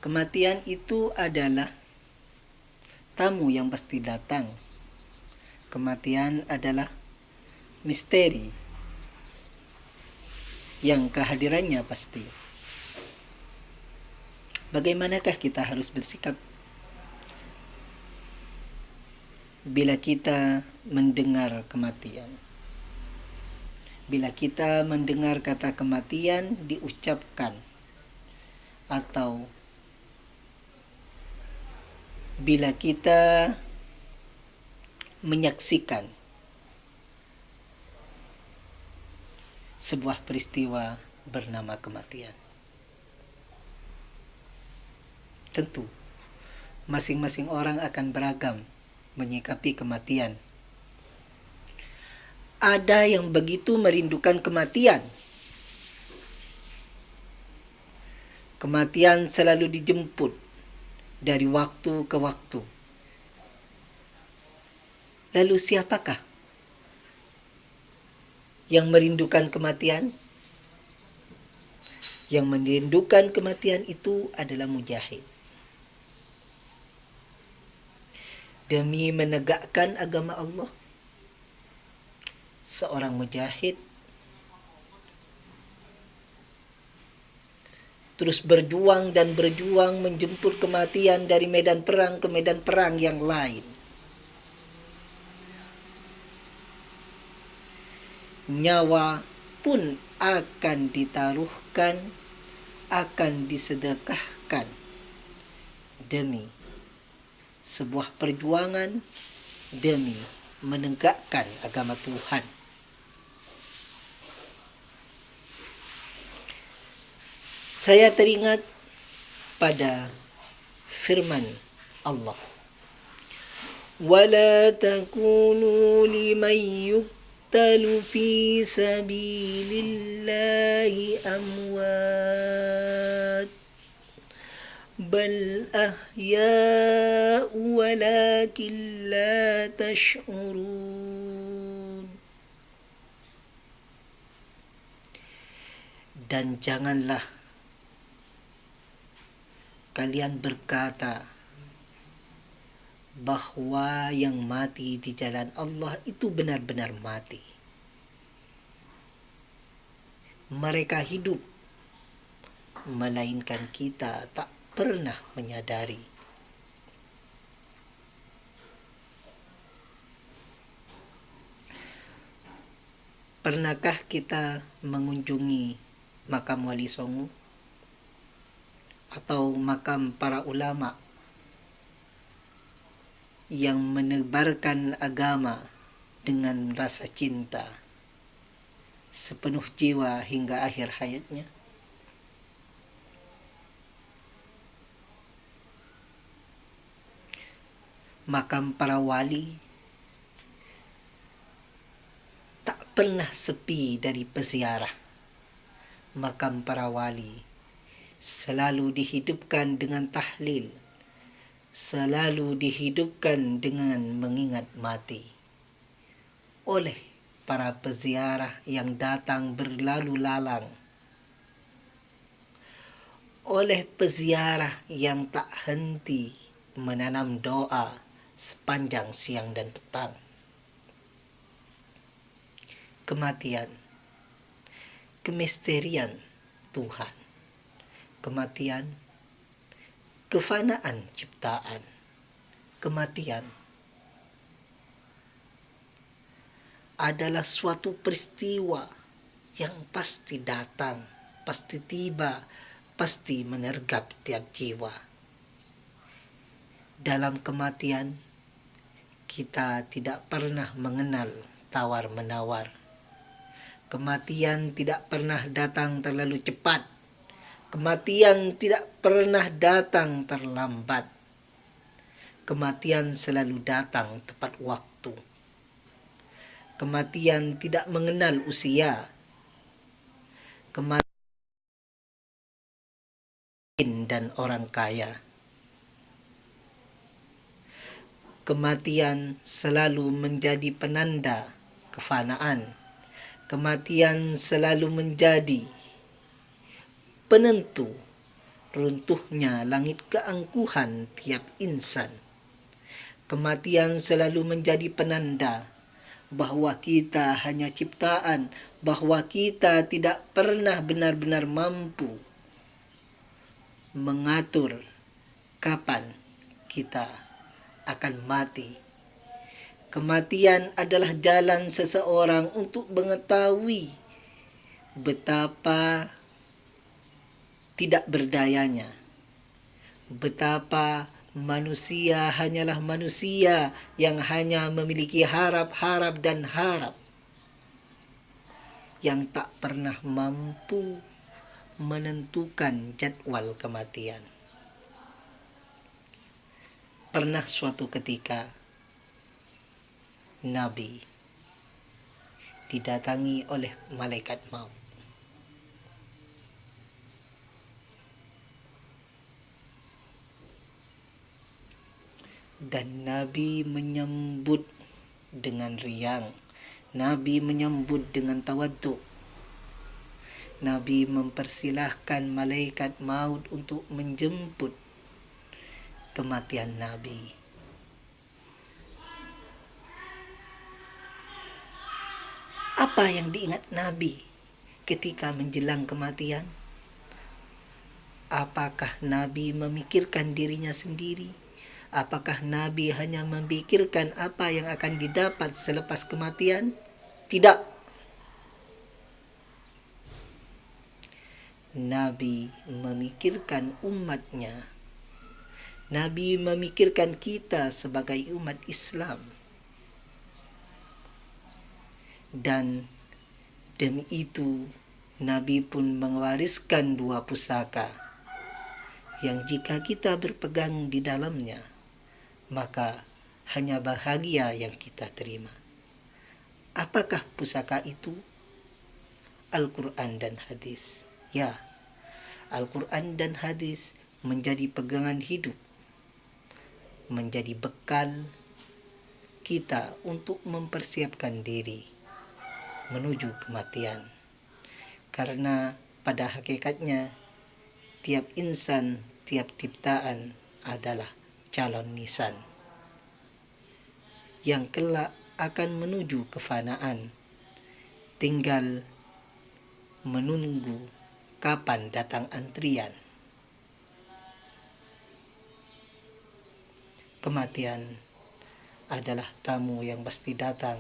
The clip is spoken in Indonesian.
Kematian itu adalah tamu yang pasti datang. Kematian adalah misteri yang kehadirannya pasti. Bagaimanakah kita harus bersikap bila kita mendengar kematian? Bila kita mendengar kata kematian diucapkan, atau bila kita menyaksikan sebuah peristiwa bernama kematian. Tentu, masing-masing orang akan beragam menyikapi kematian. Ada yang begitu merindukan kematian. Kematian selalu dijemput dari waktu ke waktu. Lalu siapakah yang merindukan kematian? Yang merindukan kematian itu adalah mujahid. Demi menegakkan agama Allah, seorang mujahid terus berjuang dan berjuang menjemput kematian dari medan perang ke medan perang yang lain. Nyawa pun akan ditaruhkan, akan disedekahkan demi sebuah perjuangan, demi menegakkan agama Tuhan. Saya teringat pada firman Allah, وَلَا تَكُونُوا لِمَنْ يُقْتَلُ فِي سَبِيلِ اللَّهِ أَمْوَاتٌ بَلْ أَحْيَاءٌ وَلَكِنْ لَا تَشْعُرُونَ. Dan janganlah kalian berkata bahwa yang mati di jalan Allah itu benar-benar mati. Mereka hidup, melainkan kita tak pernah menyadari. Pernahkah kita mengunjungi makam Wali Songo atau makam para ulama yang menebarkan agama dengan rasa cinta sepenuh jiwa hingga akhir hayatnya? Makam para wali tak pernah sepi dari peziarah. Makam para wali selalu dihidupkan dengan tahlil, selalu dihidupkan dengan mengingat mati oleh para peziarah yang datang berlalu lalang, oleh peziarah yang tak henti menanam doa sepanjang siang dan petang. Kematian, kemisterian Tuhan. Kematian, kefanaan ciptaan. Kematian adalah suatu peristiwa yang pasti datang, pasti tiba, pasti menergap tiap jiwa. Dalam kematian, kita tidak pernah mengenal tawar-menawar. Kematian tidak pernah datang terlalu cepat. Kematian tidak pernah datang terlambat. Kematian selalu datang tepat waktu. Kematian tidak mengenal usia. Kematian dan orang kaya. Kematian selalu menjadi penanda kefanaan, Kematian selalu menjadi penentu runtuhnya langit keangkuhan tiap insan. Kematian selalu menjadi penanda bahwa kita hanya ciptaan, bahwa kita tidak pernah benar-benar mampu mengatur kapan kita akan mati. Kematian adalah jalan seseorang untuk mengetahui betapa tidak berdayanya, betapa manusia hanyalah manusia yang hanya memiliki harap-harap dan harap, yang tak pernah mampu menentukan jadwal kematian. Pernah suatu ketika Nabi didatangi oleh malaikat maut. Dan Nabi menyambut dengan riang. Nabi menyambut dengan tawaduk. Nabi mempersilahkan malaikat maut untuk menjemput kematian Nabi. Apa yang diingat Nabi ketika menjelang kematian? Apakah Nabi memikirkan dirinya sendiri? Apakah Nabi hanya memikirkan apa yang akan didapat selepas kematian? Tidak. Nabi memikirkan umatnya. Nabi memikirkan kita sebagai umat Islam. Dan demi itu Nabi pun mewariskan 2 pusaka yang jika kita berpegang di dalamnya, maka hanya bahagia yang kita terima. Apakah pusaka itu? Al-Quran dan hadis. Ya, Al-Quran dan hadis menjadi pegangan hidup, menjadi bekal kita untuk mempersiapkan diri menuju kematian. Karena pada hakikatnya tiap insan, tiap ciptaan adalah calon nisan yang kelak akan menuju kefanaan. Tinggal menunggu kapan datang antrian. Kematian adalah tamu yang pasti datang